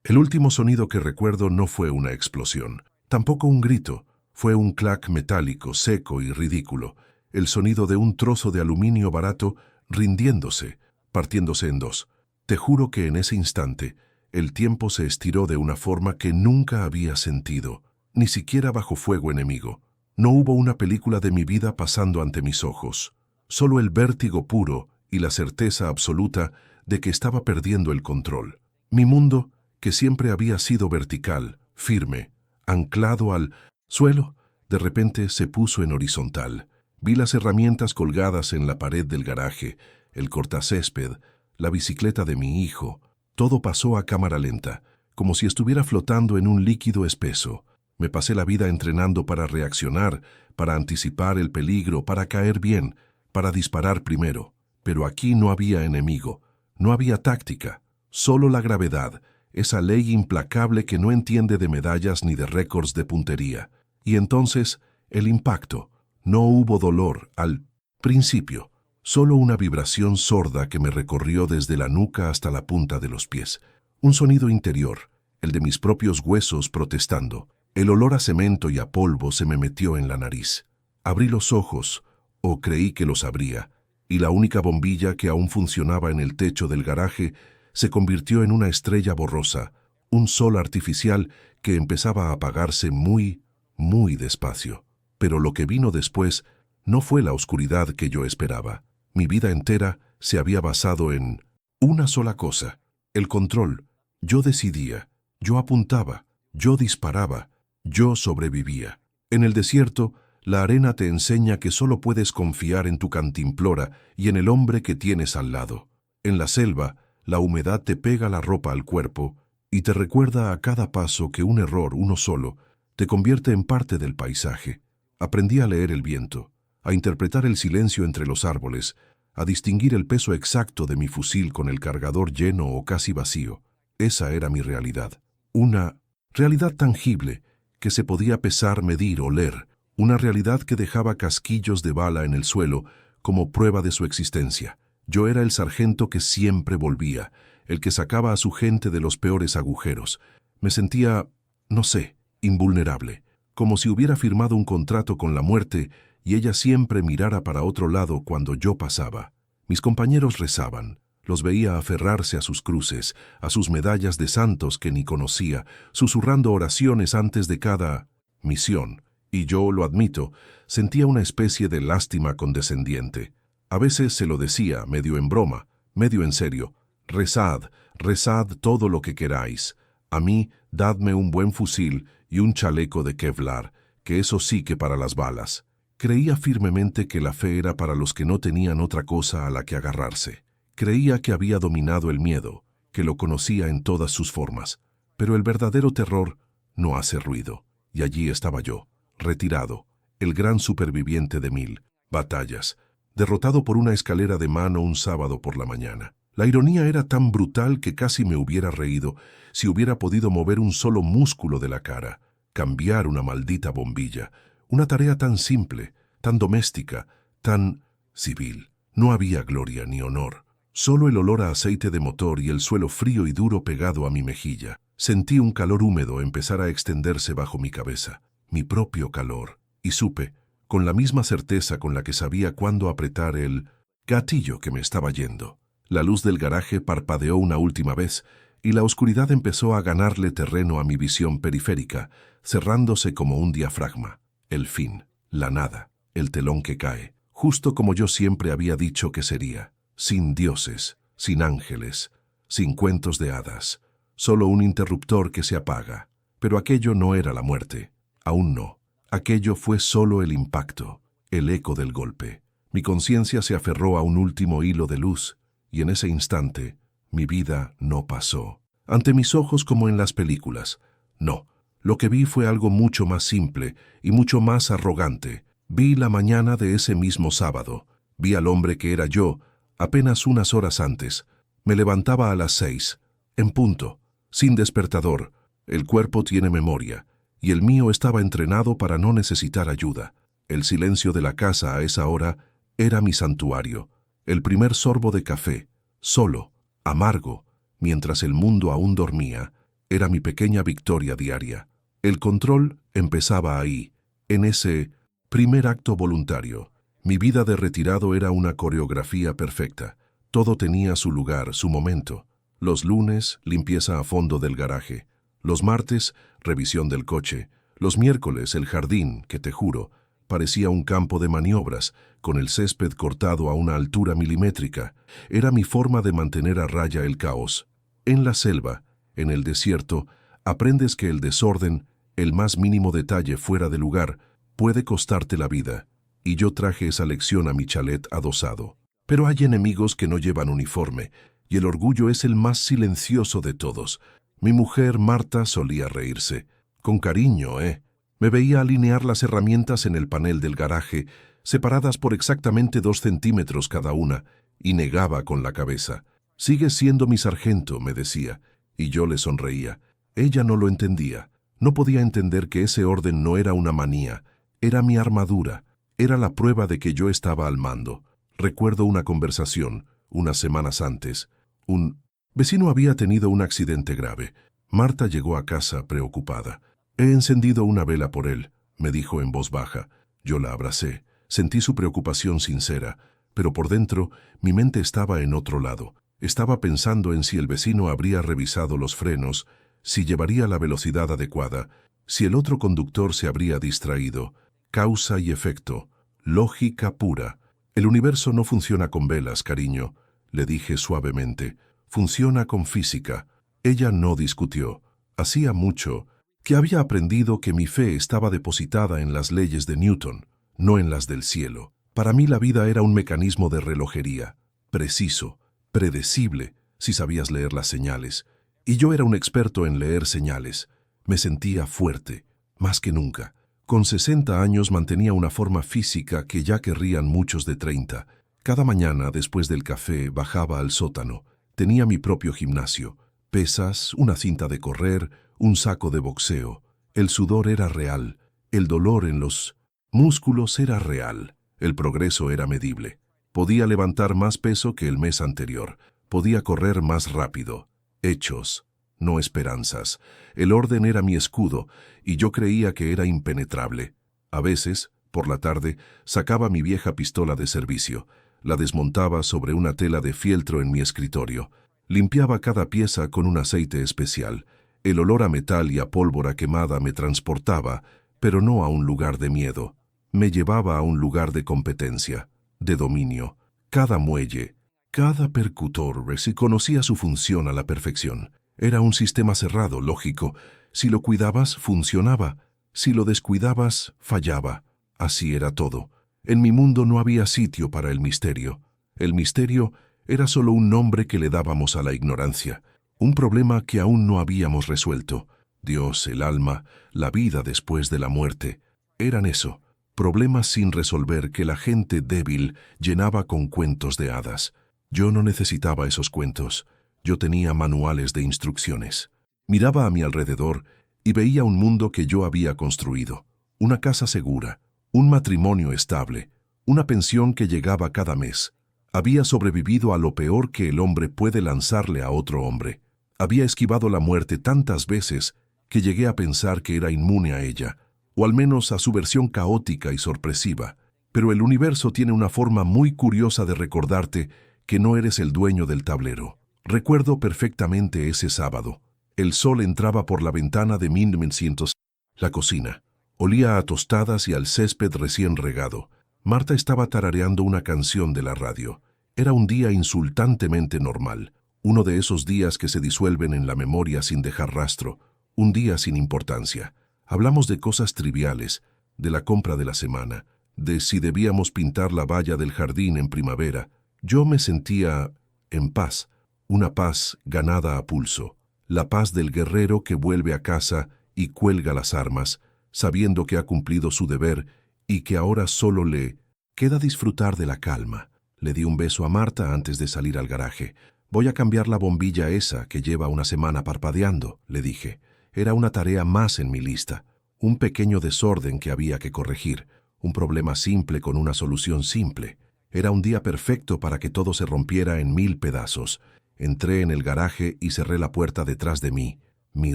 El último sonido que recuerdo no fue una explosión, tampoco un grito, fue un clac metálico, seco y ridículo, el sonido de un trozo de aluminio barato rindiéndose, partiéndose en dos. Te juro que en ese instante, el tiempo se estiró de una forma que nunca había sentido, ni siquiera bajo fuego enemigo. No hubo una película de mi vida pasando ante mis ojos, solo el vértigo puro y la certeza absoluta de que estaba perdiendo el control. Mi mundo, que siempre había sido vertical, firme, anclado al suelo, de repente se puso en horizontal. Vi las herramientas colgadas en la pared del garaje, el cortacésped, la bicicleta de mi hijo. Todo pasó a cámara lenta, como si estuviera flotando en un líquido espeso. Me pasé la vida entrenando para reaccionar, para anticipar el peligro, para caer bien, para disparar primero. Pero aquí no había enemigo, no había táctica, solo la gravedad, esa ley implacable que no entiende de medallas ni de récords de puntería. Y entonces, el impacto. No hubo dolor al principio, solo una vibración sorda que me recorrió desde la nuca hasta la punta de los pies. Un sonido interior, el de mis propios huesos protestando. El olor a cemento y a polvo se me metió en la nariz. Abrí los ojos, o creí que los abría, y la única bombilla que aún funcionaba en el techo del garaje se convirtió en una estrella borrosa, un sol artificial que empezaba a apagarse muy, muy despacio. Pero lo que vino después no fue la oscuridad que yo esperaba. Mi vida entera se había basado en una sola cosa, el control. Yo decidía, yo apuntaba, yo disparaba, yo sobrevivía. En el desierto, la arena te enseña que solo puedes confiar en tu cantimplora y en el hombre que tienes al lado. En la selva, la humedad te pega la ropa al cuerpo y te recuerda a cada paso que un error, uno solo, te convierte en parte del paisaje. Aprendí a leer el viento, a interpretar el silencio entre los árboles, a distinguir el peso exacto de mi fusil con el cargador lleno o casi vacío. Esa era mi realidad. Una realidad tangible que se podía pesar, medir, oler. Una realidad que dejaba casquillos de bala en el suelo como prueba de su existencia. Yo era el sargento que siempre volvía, el que sacaba a su gente de los peores agujeros. Me sentía, no sé, invulnerable, como si hubiera firmado un contrato con la muerte y ella siempre mirara para otro lado cuando yo pasaba. Mis compañeros rezaban, los veía aferrarse a sus cruces, a sus medallas de santos que ni conocía, susurrando oraciones antes de cada misión, y yo, lo admito, sentía una especie de lástima condescendiente. A veces se lo decía, medio en broma, medio en serio: rezad, rezad todo lo que queráis. A mí, dadme un buen fusil y un chaleco de Kevlar, que eso sí que para las balas. Creía firmemente que la fe era para los que no tenían otra cosa a la que agarrarse. Creía que había dominado el miedo, que lo conocía en todas sus formas. Pero el verdadero terror no hace ruido. Y allí estaba yo, retirado, el gran superviviente de 1000 batallas, derrotado por una escalera de mano un sábado por la mañana. La ironía era tan brutal que casi me hubiera reído si hubiera podido mover un solo músculo de la cara, cambiar una maldita bombilla, una tarea tan simple, tan doméstica, tan civil. No había gloria ni honor, solo el olor a aceite de motor y el suelo frío y duro pegado a mi mejilla. Sentí un calor húmedo empezar a extenderse bajo mi cabeza, mi propio calor, y supe, con la misma certeza con la que sabía cuándo apretar el gatillo, que me estaba yendo. La luz del garaje parpadeó una última vez, y la oscuridad empezó a ganarle terreno a mi visión periférica, cerrándose como un diafragma. El fin, la nada, el telón que cae, justo como yo siempre había dicho que sería, sin dioses, sin ángeles, sin cuentos de hadas, solo un interruptor que se apaga. Pero aquello no era la muerte, aún no. Aquello fue solo el impacto, el eco del golpe. Mi conciencia se aferró a un último hilo de luz, y en ese instante, mi vida no pasó. Ante mis ojos como en las películas. No, lo que vi fue algo mucho más simple y mucho más arrogante. Vi la mañana de ese mismo sábado. Vi al hombre que era yo, apenas unas horas antes. Me levantaba a las 6, en punto, sin despertador. El cuerpo tiene memoria, y el mío estaba entrenado para no necesitar ayuda. El silencio de la casa a esa hora era mi santuario. El primer sorbo de café, solo, amargo, mientras el mundo aún dormía, Era mi pequeña victoria diaria. El control empezaba ahí, en ese primer acto voluntario. Mi vida de retirado era una coreografía perfecta. Todo tenía su lugar, su momento. Los lunes, limpieza a fondo del garaje. Los martes, revisión del coche. Los miércoles, el jardín, que te juro, parecía un campo de maniobras, con el césped cortado a una altura milimétrica. Era mi forma de mantener a raya el caos. En la selva, en el desierto, aprendes que el desorden, el más mínimo detalle fuera de lugar, puede costarte la vida. Y yo traje esa lección a mi chalet adosado. Pero hay enemigos que no llevan uniforme, y el orgullo es el más silencioso de todos. Mi mujer, Marta, solía reírse. Con cariño, ¿eh? Me veía alinear las herramientas en el panel del garaje, separadas por exactamente 2 centímetros cada una, y negaba con la cabeza. «Sigues siendo mi sargento», me decía, y yo le sonreía. Ella no lo entendía. No podía entender que ese orden no era una manía, era mi armadura, era la prueba de que yo estaba al mando. Recuerdo una conversación, unas semanas antes. Un vecino había tenido un accidente grave. Marta llegó a casa preocupada. «He encendido una vela por él», me dijo en voz baja. Yo la abracé. Sentí su preocupación sincera, pero por dentro mi mente estaba en otro lado. Estaba pensando en si el vecino habría revisado los frenos, si llevaría la velocidad adecuada, si el otro conductor se habría distraído. Causa y efecto. Lógica pura. «El universo no funciona con velas, cariño», le dije suavemente. «Funciona con física». Ella no discutió. Hacía mucho que había aprendido que mi fe estaba depositada en las leyes de Newton, no en las del cielo. Para mí la vida era un mecanismo de relojería, preciso, predecible, si sabías leer las señales. Y yo era un experto en leer señales. Me sentía fuerte, más que nunca. Con 60 años mantenía una forma física que ya querrían muchos de 30. Cada mañana, después del café, bajaba al sótano. Tenía mi propio gimnasio. Pesas, una cinta de correr, un saco de boxeo. El sudor era real. El dolor en los músculos era real. El progreso era medible. Podía levantar más peso que el mes anterior. Podía correr más rápido. Hechos, no esperanzas. El orden era mi escudo, y yo creía que era impenetrable. A veces, por la tarde, sacaba mi vieja pistola de servicio. La desmontaba sobre una tela de fieltro en mi escritorio. Limpiaba cada pieza con un aceite especial. El olor a metal y a pólvora quemada me transportaba, pero no a un lugar de miedo. Me llevaba a un lugar de competencia, de dominio. Cada muelle, cada percutor conocía su función a la perfección. Era un sistema cerrado, lógico. Si lo cuidabas, funcionaba. Si lo descuidabas, fallaba. Así era todo. En mi mundo no había sitio para el misterio. El misterio era solo un nombre que le dábamos a la ignorancia. Un problema que aún no habíamos resuelto. Dios, el alma, la vida después de la muerte. Eran eso, problemas sin resolver que la gente débil llenaba con cuentos de hadas. Yo no necesitaba esos cuentos. Yo tenía manuales de instrucciones. Miraba a mi alrededor y veía un mundo que yo había construido. Una casa segura, un matrimonio estable, una pensión que llegaba cada mes. Había sobrevivido a lo peor que el hombre puede lanzarle a otro hombre. Había esquivado la muerte tantas veces que llegué a pensar que era inmune a ella, o al menos a su versión caótica y sorpresiva. Pero el universo tiene una forma muy curiosa de recordarte que no eres el dueño del tablero. Recuerdo perfectamente ese sábado. El sol entraba por la ventana de 1900. La cocina. Olía a tostadas y al césped recién regado. Marta estaba tarareando una canción de la radio. Era un día insultantemente normal. Uno de esos días que se disuelven en la memoria sin dejar rastro. Un día sin importancia. Hablamos de cosas triviales, de la compra de la semana, de si debíamos pintar la valla del jardín en primavera. Yo me sentía en paz, una paz ganada a pulso, la paz del guerrero que vuelve a casa y cuelga las armas, sabiendo que ha cumplido su deber y que ahora solo le queda disfrutar de la calma. Le di un beso a Marta antes de salir al garaje. «Voy a cambiar la bombilla esa que lleva una semana parpadeando», le dije. Era una tarea más en mi lista, un pequeño desorden que había que corregir, un problema simple con una solución simple. Era un día perfecto para que todo se rompiera en 1000 pedazos. Entré en el garaje y cerré la puerta detrás de mí. mi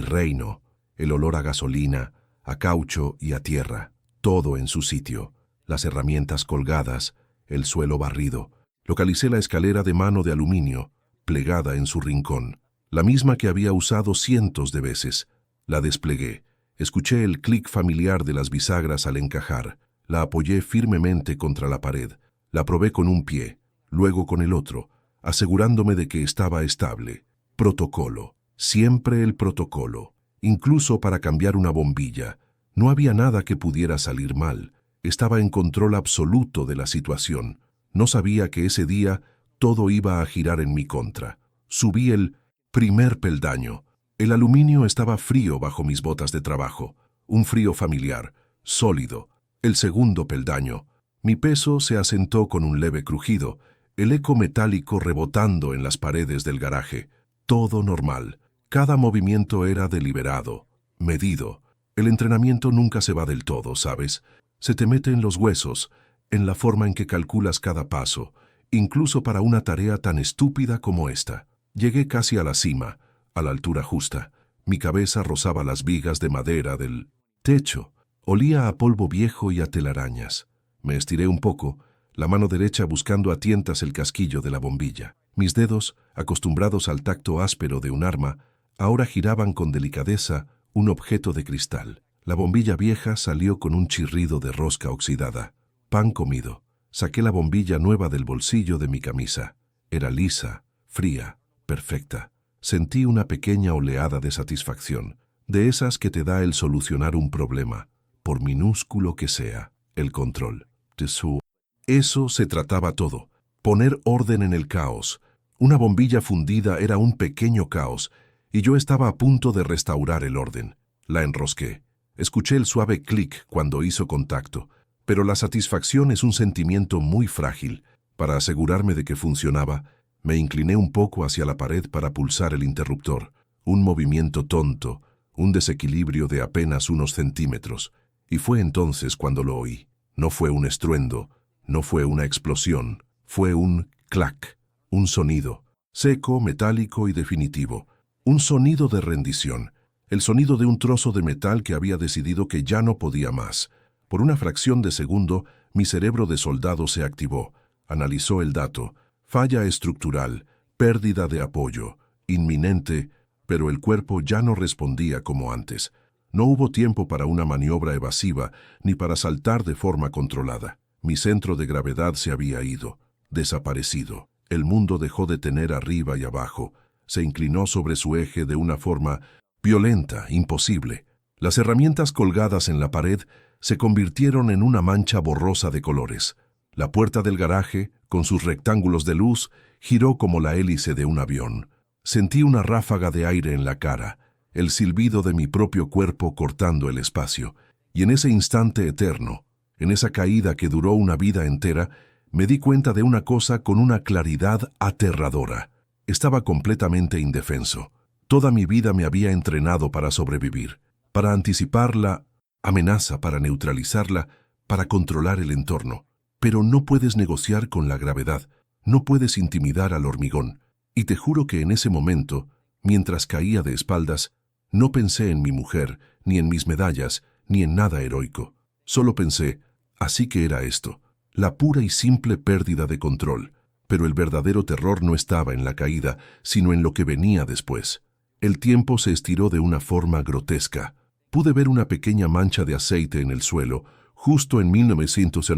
reino, el olor a gasolina, a caucho y a tierra, todo en su sitio, las herramientas colgadas, el suelo barrido. Localicé la escalera de mano de aluminio, plegada en su rincón, la misma que había usado cientos de veces. La desplegué. Escuché el clic familiar de las bisagras al encajar. La apoyé firmemente contra la pared. La probé con un pie, luego con el otro, asegurándome de que estaba estable. Protocolo. Siempre el protocolo. Incluso para cambiar una bombilla. No había nada que pudiera salir mal. Estaba en control absoluto de la situación. No sabía que ese día todo iba a girar en mi contra. Subí el primer peldaño. El aluminio estaba frío bajo mis botas de trabajo. Un frío familiar, sólido. El segundo peldaño. Mi peso se asentó con un leve crujido, el eco metálico rebotando en las paredes del garaje. Todo normal. Cada movimiento era deliberado, medido. El entrenamiento nunca se va del todo, ¿sabes? Se te mete en los huesos, en la forma en que calculas cada paso, incluso para una tarea tan estúpida como esta. Llegué casi a la cima, a la altura justa. Mi cabeza rozaba las vigas de madera del techo. Olía a polvo viejo y a telarañas. Me estiré un poco, la mano derecha buscando a tientas el casquillo de la bombilla. Mis dedos, acostumbrados al tacto áspero de un arma, ahora giraban con delicadeza un objeto de cristal. La bombilla vieja salió con un chirrido de rosca oxidada. Pan comido. Saqué la bombilla nueva del bolsillo de mi camisa. Era lisa, fría, perfecta. Sentí una pequeña oleada de satisfacción, de esas que te da el solucionar un problema, por minúsculo que sea, el control. Eso se trataba todo, poner orden en el caos. Una bombilla fundida era un pequeño caos, y yo estaba a punto de restaurar el orden. La enrosqué. Escuché el suave clic cuando hizo contacto, pero la satisfacción es un sentimiento muy frágil. Para asegurarme de que funcionaba, me incliné un poco hacia la pared para pulsar el interruptor. Un movimiento tonto, un desequilibrio de apenas unos centímetros, y fue entonces cuando lo oí. No fue un estruendo, no fue una explosión, fue un clac, un sonido, seco, metálico y definitivo, un sonido de rendición, el sonido de un trozo de metal que había decidido que ya no podía más. Por una fracción de segundo, mi cerebro de soldado se activó, analizó el dato, falla estructural, pérdida de apoyo, inminente, pero el cuerpo ya no respondía como antes. No hubo tiempo para una maniobra evasiva ni para saltar de forma controlada. Mi centro de gravedad se había ido, desaparecido. El mundo dejó de tener arriba y abajo. Se inclinó sobre su eje de una forma violenta, imposible. Las herramientas colgadas en la pared se convirtieron en una mancha borrosa de colores. La puerta del garaje, con sus rectángulos de luz, giró como la hélice de un avión. Sentí una ráfaga de aire en la cara, el silbido de mi propio cuerpo cortando el espacio, y en ese instante eterno, en esa caída que duró una vida entera, me di cuenta de una cosa con una claridad aterradora. Estaba completamente indefenso. Toda mi vida me había entrenado para sobrevivir, para anticipar la amenaza, para neutralizarla, para controlar el entorno. Pero no puedes negociar con la gravedad, no puedes intimidar al hormigón. Y te juro que en ese momento, mientras caía de espaldas, no pensé en mi mujer, ni en mis medallas, ni en nada heroico. Solo pensé, así que era esto, la pura y simple pérdida de control. Pero el verdadero terror no estaba en la caída, sino en lo que venía después. El tiempo se estiró de una forma grotesca. Pude ver una pequeña mancha de aceite en el suelo, justo en 1900,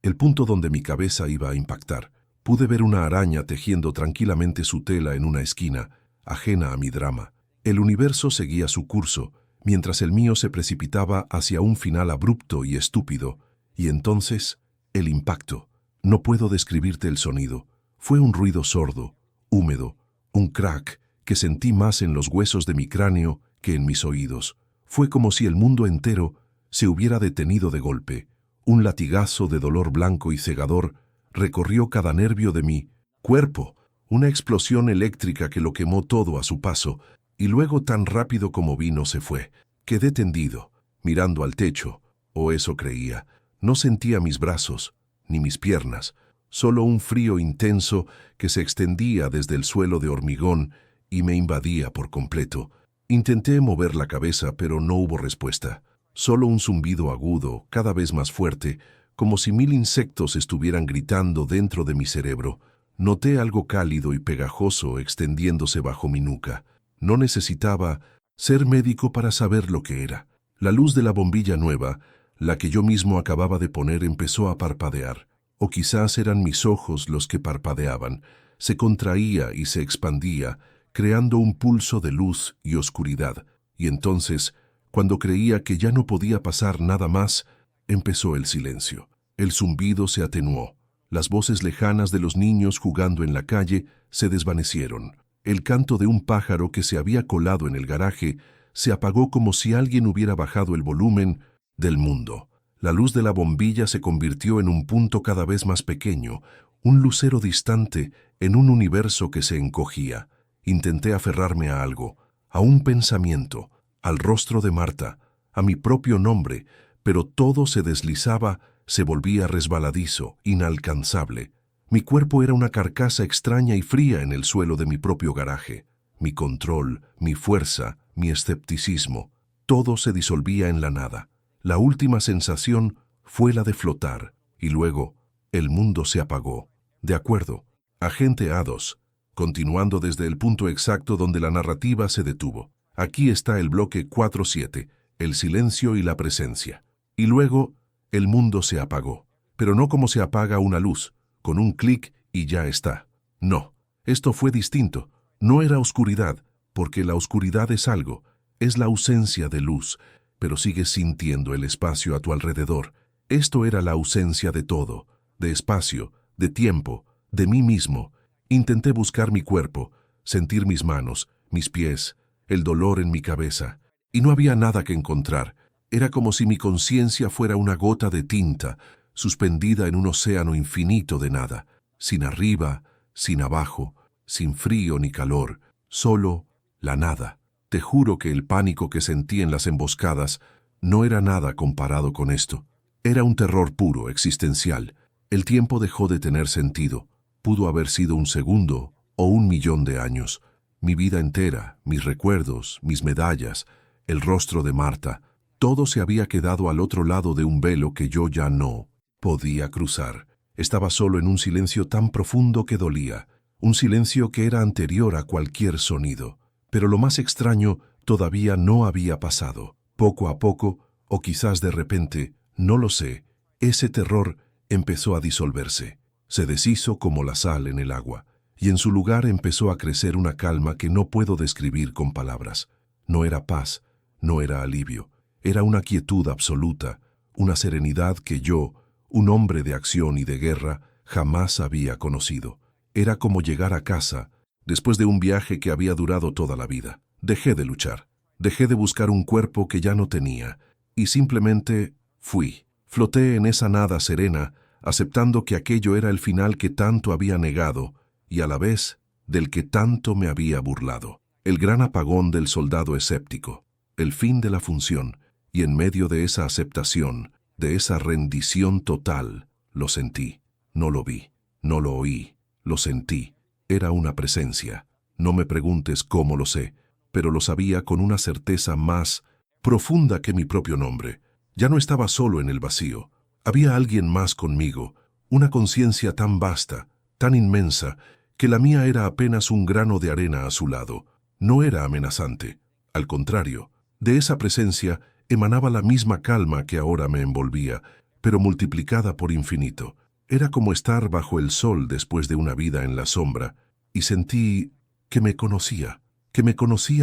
el punto donde mi cabeza iba a impactar. Pude ver una araña tejiendo tranquilamente su tela en una esquina, ajena a mi drama. El universo seguía su curso, mientras el mío se precipitaba hacia un final abrupto y estúpido. Y entonces, el impacto. No puedo describirte el sonido. Fue un ruido sordo, húmedo, un crack que sentí más en los huesos de mi cráneo que en mis oídos. Fue como si el mundo entero se hubiera detenido de golpe. Un latigazo de dolor blanco y cegador recorrió cada nervio de mi cuerpo, una explosión eléctrica que lo quemó todo a su paso, y luego tan rápido como vino se fue. Quedé tendido, mirando al techo, o eso creía. No sentía mis brazos, ni mis piernas, solo un frío intenso que se extendía desde el suelo de hormigón y me invadía por completo. Intenté mover la cabeza, pero no hubo respuesta. Solo un zumbido agudo, cada vez más fuerte, como si 1000 insectos estuvieran gritando dentro de mi cerebro. Noté algo cálido y pegajoso extendiéndose bajo mi nuca. No necesitaba ser médico para saber lo que era. La luz de la bombilla nueva, la que yo mismo acababa de poner, empezó a parpadear. O quizás eran mis ojos los que parpadeaban. Se contraía y se expandía, creando un pulso de luz y oscuridad. Y entonces, cuando creía que ya no podía pasar nada más, empezó el silencio. El zumbido se atenuó. Las voces lejanas de los niños jugando en la calle se desvanecieron. El canto de un pájaro que se había colado en el garaje se apagó como si alguien hubiera bajado el volumen del mundo. La luz de la bombilla se convirtió en un punto cada vez más pequeño, un lucero distante en un universo que se encogía. Intenté aferrarme a algo, a un pensamiento, al rostro de Marta, a mi propio nombre, pero todo se deslizaba, se volvía resbaladizo, inalcanzable. Mi cuerpo era una carcasa extraña y fría en el suelo de mi propio garaje. Mi control, mi fuerza, mi escepticismo, todo se disolvía en la nada. La última sensación fue la de flotar, y luego el mundo se apagó. De acuerdo, agente A2, continuando desde el punto exacto donde la narrativa se detuvo. Aquí está el bloque 4-7, el silencio y la presencia. Y luego, el mundo se apagó, pero no como se apaga una luz, con un clic y ya está. No, esto fue distinto. No era oscuridad, porque la oscuridad es algo, es la ausencia de luz, pero sigues sintiendo el espacio a tu alrededor. Esto era la ausencia de todo, de espacio, de tiempo, de mí mismo. Intenté buscar mi cuerpo, sentir mis manos, mis pies, el dolor en mi cabeza, y no había nada que encontrar. Era como si mi conciencia fuera una gota de tinta, suspendida en un océano infinito de nada, sin arriba, sin abajo, sin frío ni calor, solo la nada. Te juro que el pánico que sentí en las emboscadas no era nada comparado con esto. Era un terror puro, existencial. El tiempo dejó de tener sentido. Pudo haber sido un segundo o 1.000.000 de años. Mi vida entera, mis recuerdos, mis medallas, el rostro de Marta, todo se había quedado al otro lado de un velo que yo ya no podía cruzar. Estaba solo en un silencio tan profundo que dolía, un silencio que era anterior a cualquier sonido. Pero lo más extraño todavía no había pasado. Poco a poco, o quizás de repente, no lo sé, ese terror empezó a disolverse. Se deshizo como la sal en el agua, y en su lugar empezó a crecer una calma que no puedo describir con palabras. No era paz, no era alivio, era una quietud absoluta, una serenidad que yo, un hombre de acción y de guerra, jamás había conocido. Era como llegar a casa, después de un viaje que había durado toda la vida. Dejé de luchar, dejé de buscar un cuerpo que ya no tenía, y simplemente fui. Floté en esa nada serena, aceptando que aquello era el final que tanto había negado, y a la vez del que tanto me había burlado. El gran apagón del soldado escéptico, el fin de la función, y en medio de esa aceptación, de esa rendición total, lo sentí. No lo vi, no lo oí, lo sentí. Era una presencia. No me preguntes cómo lo sé, pero lo sabía con una certeza más profunda que mi propio nombre. Ya no estaba solo en el vacío. Había alguien más conmigo, una conciencia tan vasta, tan inmensa, que la mía era apenas un grano de arena a su lado. No era amenazante. Al contrario, de esa presencia emanaba la misma calma que ahora me envolvía, pero multiplicada por infinito. Era como estar bajo el sol después de una vida en la sombra, y sentí que me conocía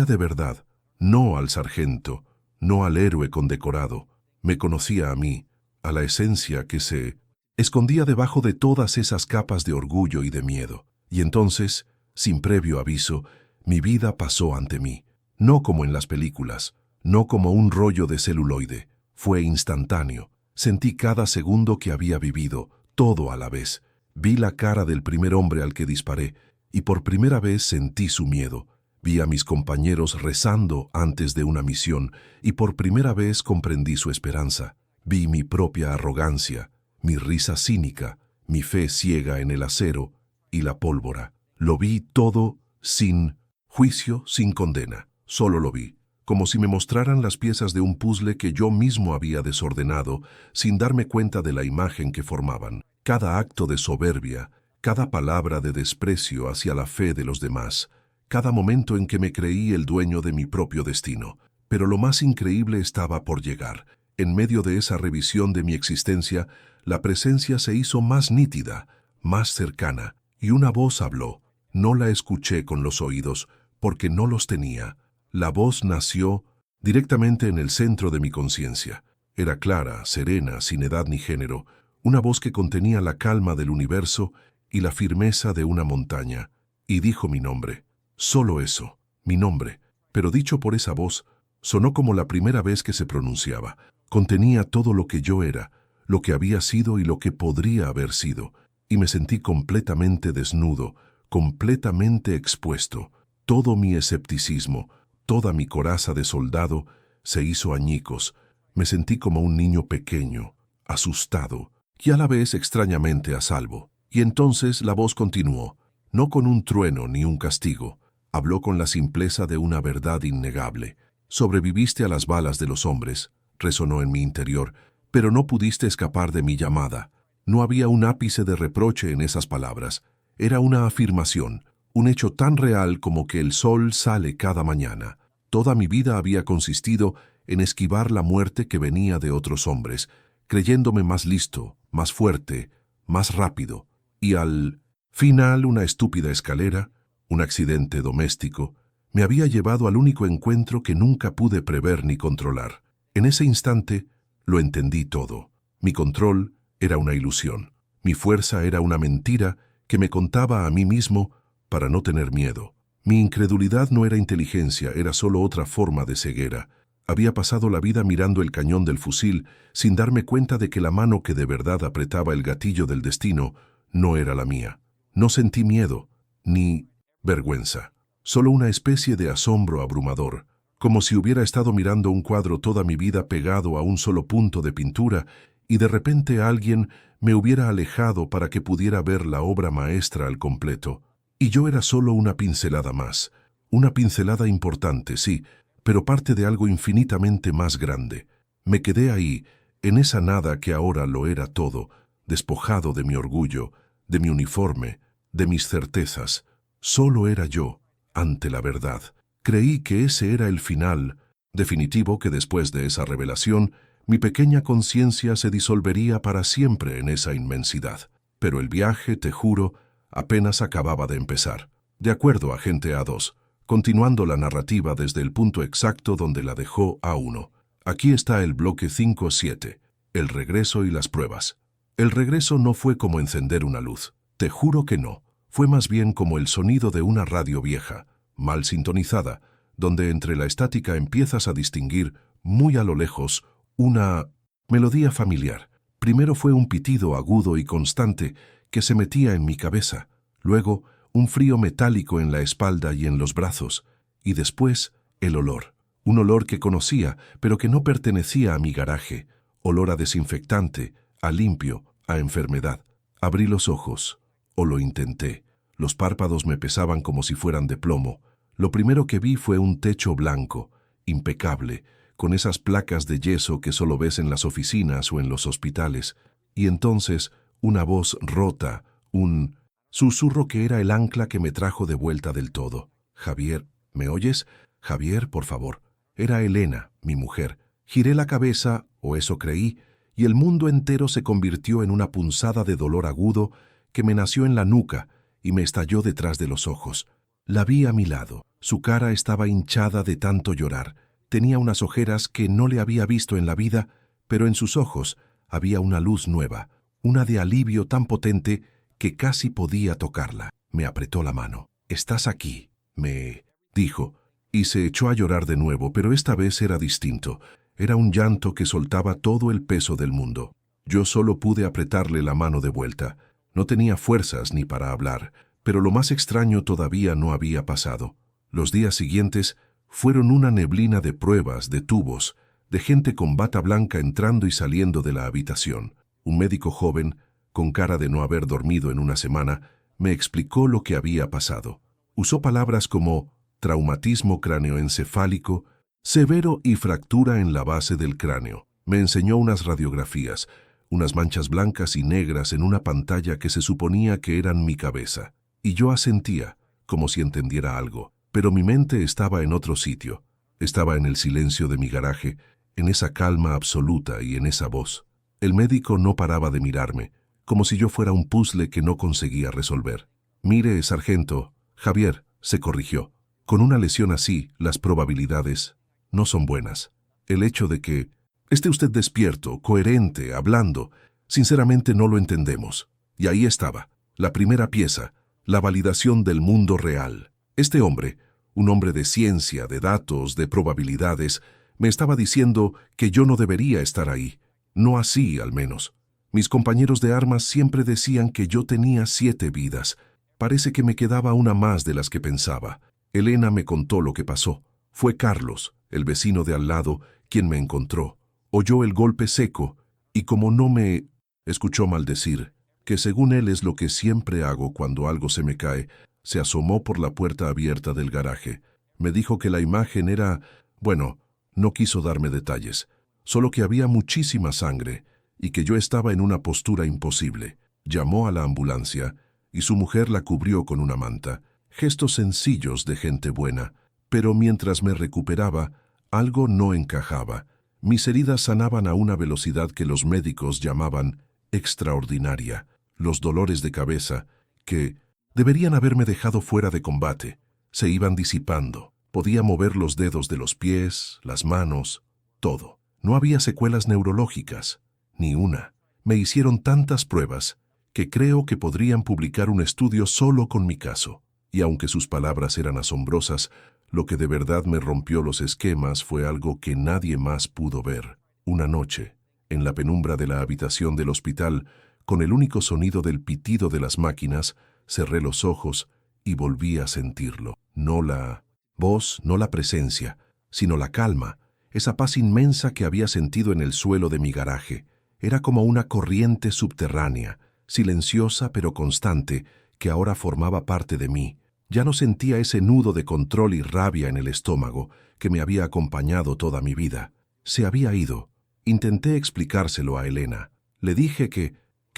de verdad, no al sargento, no al héroe condecorado. Me conocía a mí, a la esencia que se escondía debajo de todas esas capas de orgullo y de miedo. Y entonces, sin previo aviso, mi vida pasó ante mí, no como en las películas, no como un rollo de celuloide. Fue instantáneo. Sentí cada segundo que había vivido, todo a la vez. Vi la cara del primer hombre al que disparé, y por primera vez sentí su miedo. Vi a mis compañeros rezando antes de una misión, y por primera vez comprendí su esperanza. Vi mi propia arrogancia, mi risa cínica, mi fe ciega en el acero y la pólvora. Lo vi todo sin juicio, sin condena, Solo lo vi, como si me mostraran las piezas de un puzzle que yo mismo había desordenado, sin darme cuenta de la imagen que formaban. Cada acto de soberbia, cada palabra de desprecio hacia la fe de los demás, cada momento en que me creí el dueño de mi propio destino. Pero lo más increíble estaba por llegar. En medio de esa revisión de mi existencia, la presencia se hizo más nítida, más cercana, y una voz habló. No la escuché con los oídos, porque no los tenía. La voz nació directamente en el centro de mi conciencia. Era clara, serena, sin edad ni género, una voz que contenía la calma del universo y la firmeza de una montaña. Y dijo mi nombre. Solo eso, mi nombre, pero dicho por esa voz, sonó como la primera vez que se pronunciaba. Contenía todo lo que yo era, lo que había sido y lo que podría haber sido, y me sentí completamente desnudo, completamente expuesto. Todo mi escepticismo, toda mi coraza de soldado se hizo añicos. Me sentí como un niño pequeño, asustado, y a la vez extrañamente a salvo. Y entonces la voz continuó, no con un trueno ni un castigo, habló con la simpleza de una verdad innegable. Sobreviviste a las balas de los hombres, resonó en mi interior, pero no pudiste escapar de mi llamada. No había un ápice de reproche en esas palabras. Era una afirmación, un hecho tan real como que el sol sale cada mañana. Toda mi vida había consistido en esquivar la muerte que venía de otros hombres, creyéndome más listo, más fuerte, más rápido. Y al final una estúpida escalera, un accidente doméstico, me había llevado al único encuentro que nunca pude prever ni controlar. En ese instante lo entendí todo. Mi control era una ilusión. Mi fuerza era una mentira que me contaba a mí mismo para no tener miedo. Mi incredulidad no era inteligencia, era solo otra forma de ceguera. Había pasado la vida mirando el cañón del fusil sin darme cuenta de que la mano que de verdad apretaba el gatillo del destino no era la mía. No sentí miedo, ni vergüenza, solo una especie de asombro abrumador, como si hubiera estado mirando un cuadro toda mi vida pegado a un solo punto de pintura y de repente alguien me hubiera alejado para que pudiera ver la obra maestra al completo. Y yo era solo una pincelada más, una pincelada importante, sí, pero parte de algo infinitamente más grande. Me quedé ahí, en esa nada que ahora lo era todo, despojado de mi orgullo, de mi uniforme, de mis certezas. Solo era yo, ante la verdad. Creí que ese era el final definitivo, que después de esa revelación, mi pequeña conciencia se disolvería para siempre en esa inmensidad. Pero el viaje, te juro, apenas acababa de empezar. De acuerdo, agente A2, continuando la narrativa desde el punto exacto donde la dejó A1. Aquí está el bloque 5-7, el regreso y las pruebas. El regreso no fue como encender una luz. Te juro que no. Fue más bien como el sonido de una radio vieja, mal sintonizada, donde entre la estática empiezas a distinguir, muy a lo lejos, una melodía familiar. Primero fue un pitido agudo y constante que se metía en mi cabeza, luego un frío metálico en la espalda y en los brazos, y después el olor. Un olor que conocía, pero que no pertenecía a mi garaje. Olor a desinfectante, a limpio, a enfermedad. Abrí los ojos, o lo intenté. Los párpados me pesaban como si fueran de plomo. Lo primero que vi fue un techo blanco, impecable, con esas placas de yeso que solo ves en las oficinas o en los hospitales. Y entonces una voz rota, un susurro que era el ancla que me trajo de vuelta del todo. Javier, ¿me oyes? Javier, por favor. Era Elena, mi mujer. Giré la cabeza, o eso creí, y el mundo entero se convirtió en una punzada de dolor agudo que me nació en la nuca y me estalló detrás de los ojos. La vi a mi lado. Su cara estaba hinchada de tanto llorar. Tenía unas ojeras que no le había visto en la vida, pero en sus ojos había una luz nueva, una de alivio tan potente que casi podía tocarla. Me apretó la mano. «Estás aquí», me dijo, y se echó a llorar de nuevo, pero esta vez era distinto. Era un llanto que soltaba todo el peso del mundo. Yo solo pude apretarle la mano de vuelta. No tenía fuerzas ni para hablar, pero lo más extraño todavía no había pasado. Los días siguientes fueron una neblina de pruebas, de tubos, de gente con bata blanca entrando y saliendo de la habitación. Un médico joven, con cara de no haber dormido en una semana, me explicó lo que había pasado. Usó palabras como traumatismo cráneoencefálico severo y fractura en la base del cráneo. Me enseñó unas radiografías, unas manchas blancas y negras en una pantalla que se suponía que eran mi cabeza. Y yo asentía, como si entendiera algo, pero mi mente estaba en otro sitio. Estaba en el silencio de mi garaje, en esa calma absoluta y en esa voz. El médico no paraba de mirarme, como si yo fuera un puzzle que no conseguía resolver. Mire, sargento, Javier, se corrigió. Con una lesión así, las probabilidades no son buenas. El hecho de que esté usted despierto, coherente, hablando, sinceramente no lo entendemos. Y ahí estaba, la primera pieza, la validación del mundo real. Este hombre, un hombre de ciencia, de datos, de probabilidades, me estaba diciendo que yo no debería estar ahí. No así, al menos. Mis compañeros de armas siempre decían que yo tenía 7 vidas. Parece que me quedaba una más de las que pensaba. Elena me contó lo que pasó. Fue Carlos, el vecino de al lado, quien me encontró. Oyó el golpe seco y como no me escuchó maldecir, que según él es lo que siempre hago cuando algo se me cae, se asomó por la puerta abierta del garaje. Me dijo que la imagen era, bueno, no quiso darme detalles, solo que había muchísima sangre y que yo estaba en una postura imposible. Llamó a la ambulancia y su mujer la cubrió con una manta. Gestos sencillos de gente buena, pero mientras me recuperaba, algo no encajaba. Mis heridas sanaban a una velocidad que los médicos llamaban extraordinaria. Los dolores de cabeza, que deberían haberme dejado fuera de combate, se iban disipando. Podía mover los dedos de los pies, las manos, todo. No había secuelas neurológicas, ni una. Me hicieron tantas pruebas que creo que podrían publicar un estudio solo con mi caso. Y aunque sus palabras eran asombrosas, lo que de verdad me rompió los esquemas fue algo que nadie más pudo ver. Una noche, en la penumbra de la habitación del hospital, con el único sonido del pitido de las máquinas, cerré los ojos y volví a sentirlo. No la voz, no la presencia, sino la calma, esa paz inmensa que había sentido en el suelo de mi garaje. Era como una corriente subterránea, silenciosa pero constante, que ahora formaba parte de mí. Ya no sentía ese nudo de control y rabia en el estómago que me había acompañado toda mi vida. Se había ido. Intenté explicárselo a Elena. Le dije que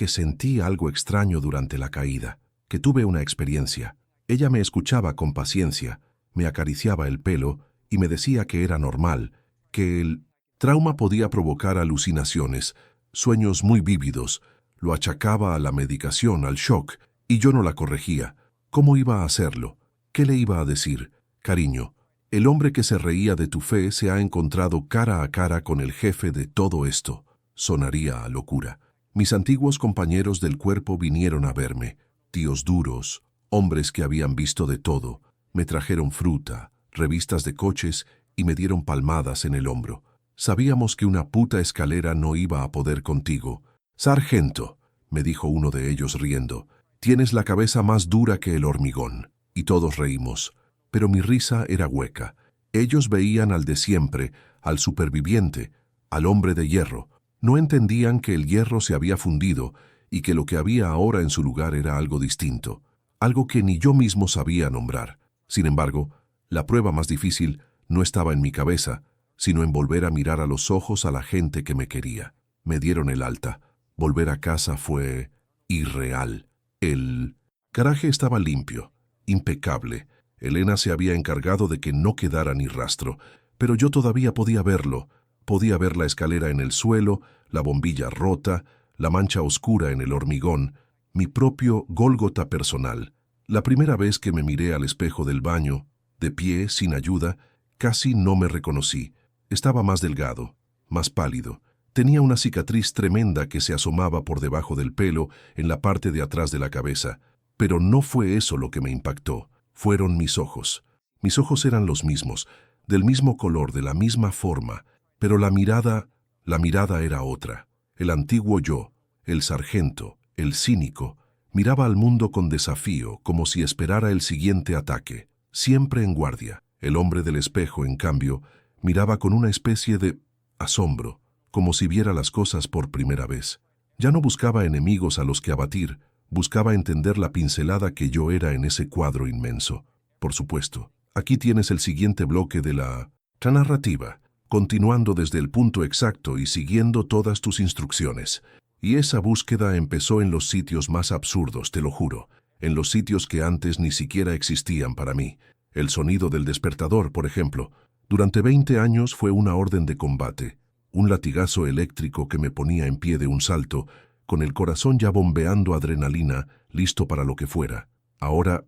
sentí algo extraño durante la caída, que tuve una experiencia. Ella me escuchaba con paciencia, me acariciaba el pelo y me decía que era normal, que el trauma podía provocar alucinaciones, sueños muy vívidos. Lo achacaba a la medicación, al shock, y yo no la corregía. ¿Cómo iba a hacerlo? ¿Qué le iba a decir? Cariño, el hombre que se reía de tu fe se ha encontrado cara a cara con el jefe de todo esto. Sonaría a locura. Mis antiguos compañeros del cuerpo vinieron a verme, tíos duros, hombres que habían visto de todo. Me trajeron fruta, revistas de coches y me dieron palmadas en el hombro. Sabíamos que una puta escalera no iba a poder contigo. Sargento, me dijo uno de ellos riendo, tienes la cabeza más dura que el hormigón. Y todos reímos, pero mi risa era hueca. Ellos veían al de siempre, al superviviente, al hombre de hierro. No entendían que el hierro se había fundido y que lo que había ahora en su lugar era algo distinto, algo que ni yo mismo sabía nombrar. Sin embargo, la prueba más difícil no estaba en mi cabeza, sino en volver a mirar a los ojos a la gente que me quería. Me dieron el alta. Volver a casa fue irreal. El garaje estaba limpio, impecable. Elena se había encargado de que no quedara ni rastro, pero yo todavía podía verlo. Podía ver la escalera en el suelo, la bombilla rota, la mancha oscura en el hormigón, mi propio Gólgota personal. La primera vez que me miré al espejo del baño, de pie, sin ayuda, casi no me reconocí. Estaba más delgado, más pálido. Tenía una cicatriz tremenda que se asomaba por debajo del pelo en la parte de atrás de la cabeza. Pero no fue eso lo que me impactó. Fueron mis ojos. Mis ojos eran los mismos, del mismo color, de la misma forma. Pero la mirada era otra. El antiguo yo, el sargento, el cínico, miraba al mundo con desafío, como si esperara el siguiente ataque, siempre en guardia. El hombre del espejo, en cambio, miraba con una especie de asombro, como si viera las cosas por primera vez. Ya no buscaba enemigos a los que abatir, buscaba entender la pincelada que yo era en ese cuadro inmenso. Por supuesto, Aquí tienes el siguiente bloque de la narrativa, continuando desde el punto exacto y siguiendo todas tus instrucciones. Y esa búsqueda empezó en los sitios más absurdos, te lo juro, en los sitios que antes ni siquiera existían para mí. El sonido del despertador, por ejemplo, durante 20 años fue una orden de combate, un latigazo eléctrico que me ponía en pie de un salto, con el corazón ya bombeando adrenalina, listo para lo que fuera. Ahora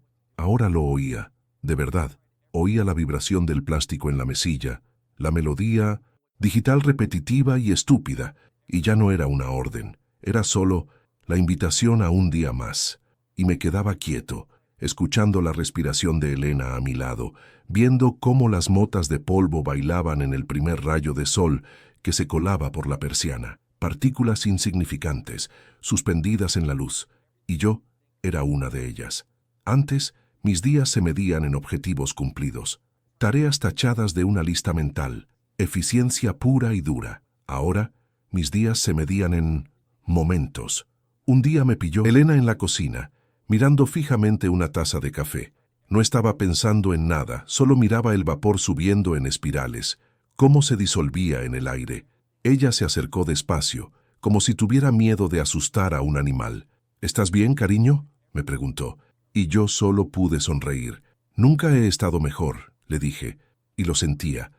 lo oía, de verdad. Oía la vibración del plástico en la mesilla, la melodía digital repetitiva y estúpida, y ya no era una orden, era solo la invitación a un día más. Y me quedaba quieto, escuchando la respiración de Elena a mi lado, viendo cómo las motas de polvo bailaban en el primer rayo de sol que se colaba por la persiana, partículas insignificantes, suspendidas en la luz, y yo era una de ellas. Antes, mis días se medían en objetivos cumplidos, tareas tachadas de una lista mental, eficiencia pura y dura. Ahora, mis días se medían en momentos. Un día me pilló Elena en la cocina, mirando fijamente una taza de café. No estaba pensando en nada, solo miraba el vapor subiendo en espirales, cómo se disolvía en el aire. Ella se acercó despacio, como si tuviera miedo de asustar a un animal. ¿Estás bien, cariño?, me preguntó, y yo solo pude sonreír. Nunca he estado mejor, le dije, y lo sentía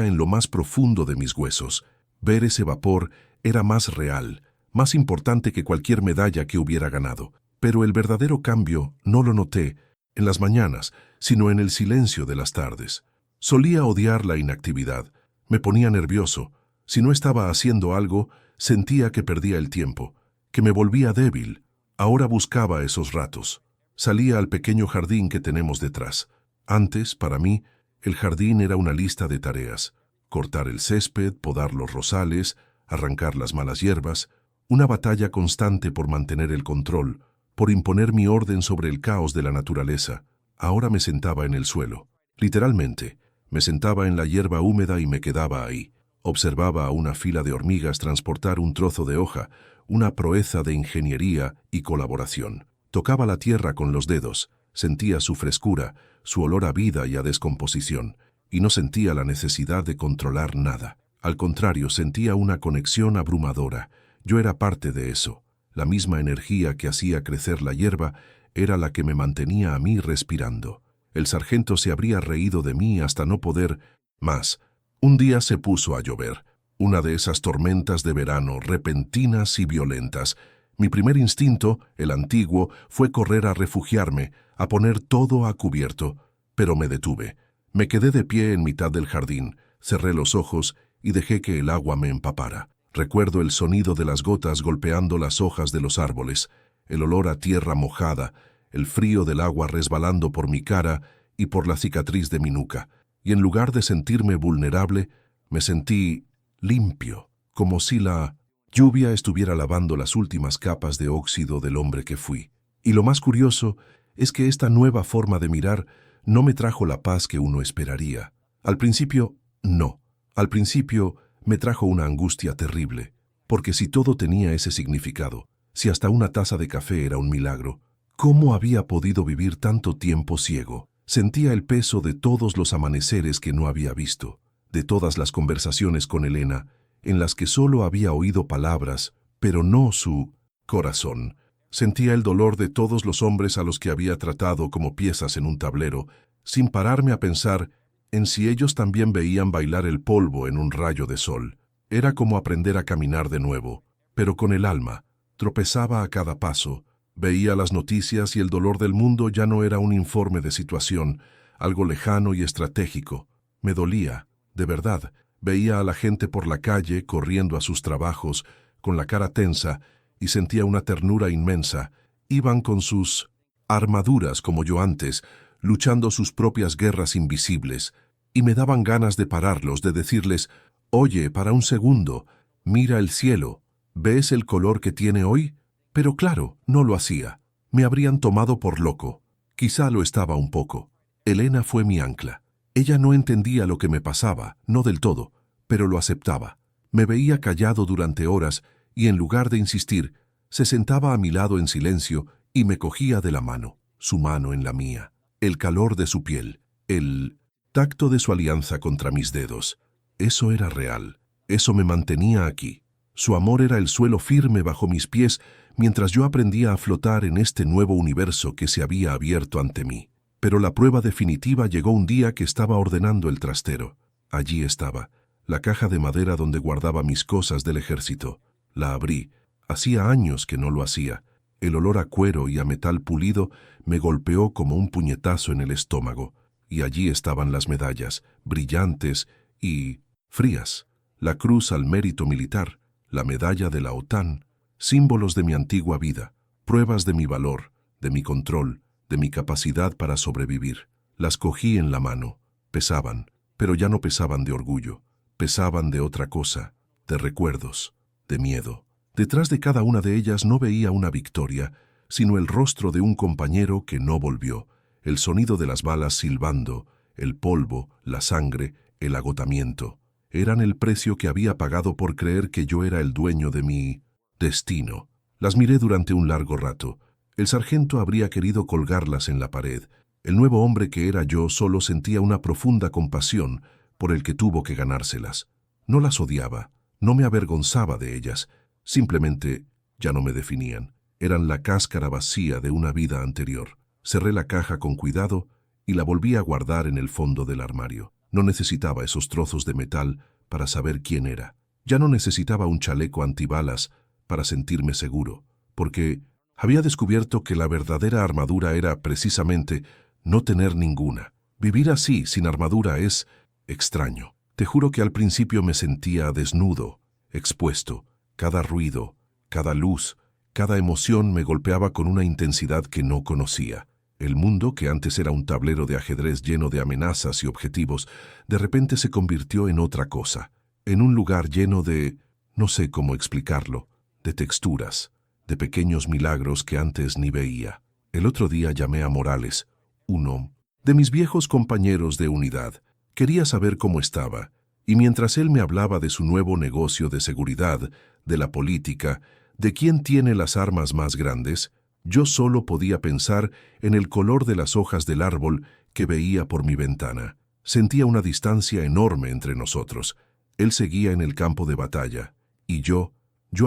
en lo más profundo de mis huesos. Ver ese vapor era más real, más importante que cualquier medalla que hubiera ganado. Pero el verdadero cambio no lo noté en las mañanas, sino en el silencio de las tardes. Solía odiar la inactividad, me ponía nervioso. Si no estaba haciendo algo, sentía que perdía el tiempo, que me volvía débil. Ahora buscaba esos ratos. Salía al pequeño jardín que tenemos detrás. Antes, para mí, el jardín era una lista de tareas. Cortar el césped, podar los rosales, arrancar las malas hierbas, una batalla constante por mantener el control, por imponer mi orden sobre el caos de la naturaleza. Ahora me sentaba en el suelo. Literalmente, me sentaba en la hierba húmeda y me quedaba ahí. Observaba a una fila de hormigas transportar un trozo de hoja, una proeza de ingeniería y colaboración. Tocaba la tierra con los dedos, sentía su frescura, su olor a vida y a descomposición, y no sentía la necesidad de controlar nada. Al contrario, sentía una conexión abrumadora. Yo era parte de eso. La misma energía que hacía crecer la hierba era la que me mantenía a mí respirando. El sargento se habría reído de mí hasta no poder más. Un día se puso a llover, una de esas tormentas de verano repentinas y violentas. Mi primer instinto, el antiguo, fue correr a refugiarme, a poner todo a cubierto, pero me detuve. Me quedé de pie en mitad del jardín, cerré los ojos y dejé que el agua me empapara. Recuerdo el sonido de las gotas golpeando las hojas de los árboles, el olor a tierra mojada, el frío del agua resbalando por mi cara y por la cicatriz de mi nuca. Y en lugar de sentirme vulnerable, me sentí limpio, como si la lluvia estuviera lavando las últimas capas de óxido del hombre que fui. Y lo más curioso es que esta nueva forma de mirar no me trajo la paz que uno esperaría. Al principio, no. Al principio me trajo una angustia terrible, porque si todo tenía ese significado, si hasta una taza de café era un milagro, ¿cómo había podido vivir tanto tiempo ciego? Sentía el peso de todos los amaneceres que no había visto, de todas las conversaciones con Elena, en las que solo había oído palabras, pero no su corazón. Sentía el dolor de todos los hombres a los que había tratado como piezas en un tablero, sin pararme a pensar en si ellos también veían bailar el polvo en un rayo de sol. Era como aprender a caminar de nuevo, pero con el alma. Tropezaba a cada paso, veía las noticias y el dolor del mundo ya no era un informe de situación, algo lejano y estratégico. Me dolía, de verdad. Veía a la gente por la calle, corriendo a sus trabajos, con la cara tensa, y sentía una ternura inmensa. Iban con sus armaduras como yo antes, luchando sus propias guerras invisibles, y me daban ganas de pararlos, de decirles, «Oye, para un segundo, mira el cielo, ¿ves el color que tiene hoy?». Pero claro, no lo hacía. Me habrían tomado por loco. Quizá lo estaba un poco. Elena fue mi ancla. Ella no entendía lo que me pasaba, no del todo, pero lo aceptaba. Me veía callado durante horas y en lugar de insistir, se sentaba a mi lado en silencio y me cogía de la mano, su mano en la mía. El calor de su piel, El tacto de su alianza contra mis dedos. Eso era real. Eso me mantenía aquí. Su amor era el suelo firme bajo mis pies mientras yo aprendía a flotar en este nuevo universo que se había abierto ante mí. Pero la prueba definitiva llegó un día que estaba ordenando el trastero. Allí estaba, la caja de madera donde guardaba mis cosas del ejército. La abrí. Hacía años que no lo hacía. El olor a cuero y a metal pulido me golpeó como un puñetazo en el estómago. Y allí estaban las medallas, brillantes y frías. La cruz al mérito militar, la medalla de la OTAN, símbolos de mi antigua vida, pruebas de mi valor, de mi control, de mi capacidad para sobrevivir. Las cogí en la mano. Pesaban, pero ya no pesaban de orgullo. Pesaban de otra cosa, de recuerdos, de miedo. Detrás de cada una de ellas no veía una victoria, sino el rostro de un compañero que no volvió, el sonido de las balas silbando, el polvo, la sangre, el agotamiento. Eran el precio que había pagado por creer que yo era el dueño de mi destino. Las miré durante un largo rato. El sargento habría querido colgarlas en la pared. El nuevo hombre que era yo solo sentía una profunda compasión por el que tuvo que ganárselas. No las odiaba, no me avergonzaba de ellas. Simplemente ya no me definían. Eran la cáscara vacía de una vida anterior. Cerré la caja con cuidado y la volví a guardar en el fondo del armario. No necesitaba esos trozos de metal para saber quién era. Ya no necesitaba un chaleco antibalas para sentirme seguro, porque había descubierto que la verdadera armadura era precisamente no tener ninguna. Vivir así, sin armadura, es extraño. Te juro que al principio me sentía desnudo, expuesto. Cada ruido, cada luz, cada emoción me golpeaba con una intensidad que no conocía. El mundo, que antes era un tablero de ajedrez lleno de amenazas y objetivos, de repente se convirtió en otra cosa, en un lugar lleno de, no sé cómo explicarlo, de texturas, de pequeños milagros que antes ni veía. El otro día llamé a Morales, uno de mis viejos compañeros de unidad. Quería saber cómo estaba, y mientras él me hablaba de su nuevo negocio de seguridad, de la política, de quién tiene las armas más grandes, yo solo podía pensar en el color de las hojas del árbol que veía por mi ventana. Sentía una distancia enorme entre nosotros. Él seguía en el campo de batalla, y yo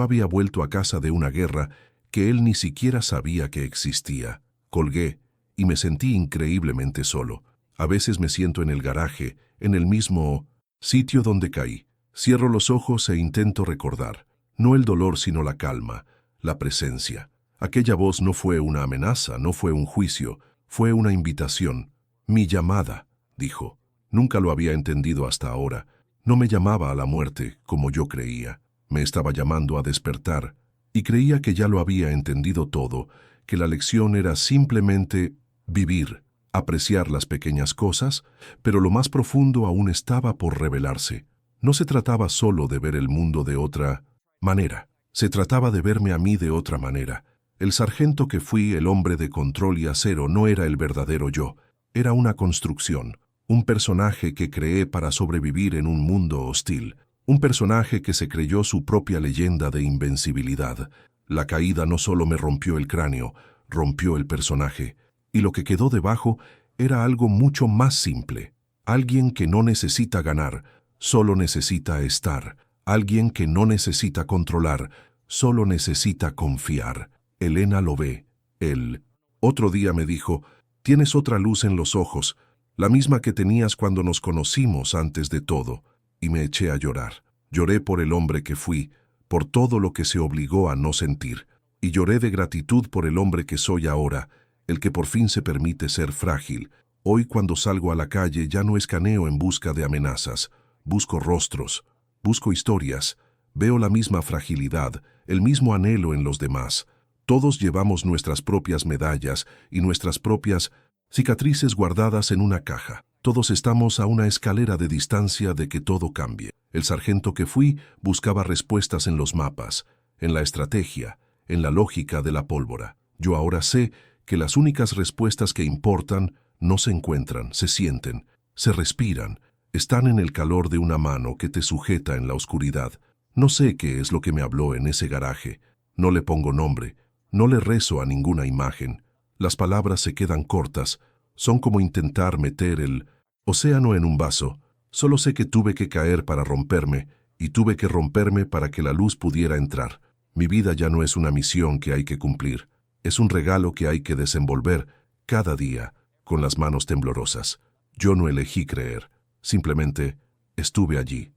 había vuelto a casa de una guerra que él ni siquiera sabía que existía. Colgué, y me sentí increíblemente solo. A veces me siento en el garaje, en el mismo sitio donde caí. Cierro los ojos e intento recordar. No el dolor, sino la calma, la presencia. Aquella voz no fue una amenaza, no fue un juicio, fue una invitación. Mi llamada, dijo. Nunca lo había entendido hasta ahora. No me llamaba a la muerte, como yo creía. Me estaba llamando a despertar, y creía que ya lo había entendido todo, que la lección era simplemente vivir, apreciar las pequeñas cosas, pero lo más profundo aún estaba por revelarse. No se trataba solo de ver el mundo de otra manera. Se trataba de verme a mí de otra manera. El sargento que fui, el hombre de control y acero, no era el verdadero yo. Era una construcción, un personaje que creé para sobrevivir en un mundo hostil. Un personaje que se creyó su propia leyenda de invencibilidad. La caída no solo me rompió el cráneo, rompió el personaje. Y lo que quedó debajo era algo mucho más simple. Alguien que no necesita ganar, solo necesita estar. Alguien que no necesita controlar, solo necesita confiar. Elena lo ve. Él. Otro día me dijo, tienes otra luz en los ojos, la misma que tenías cuando nos conocimos antes de todo. Y me eché a llorar. Lloré por el hombre que fui, por todo lo que se obligó a no sentir. Y lloré de gratitud por el hombre que soy ahora, el que por fin se permite ser frágil. Hoy cuando salgo a la calle ya no escaneo en busca de amenazas. Busco rostros, busco historias. Veo la misma fragilidad, el mismo anhelo en los demás. Todos llevamos nuestras propias medallas y nuestras propias cicatrices guardadas en una caja. Todos estamos a una escalera de distancia de que todo cambie. El sargento que fui buscaba respuestas en los mapas, en la estrategia, en la lógica de la pólvora. Yo ahora sé que las únicas respuestas que importan no se encuentran, se sienten, se respiran, están en el calor de una mano que te sujeta en la oscuridad. No sé qué es lo que me habló en ese garaje. No le pongo nombre, no le rezo a ninguna imagen. Las palabras se quedan cortas, son como intentar meter el Océano en un vaso. Solo sé que tuve que caer para romperme, y tuve que romperme para que la luz pudiera entrar. Mi vida ya no es una misión que hay que cumplir. Es un regalo que hay que desenvolver cada día, con las manos temblorosas. Yo no elegí creer. Simplemente estuve allí.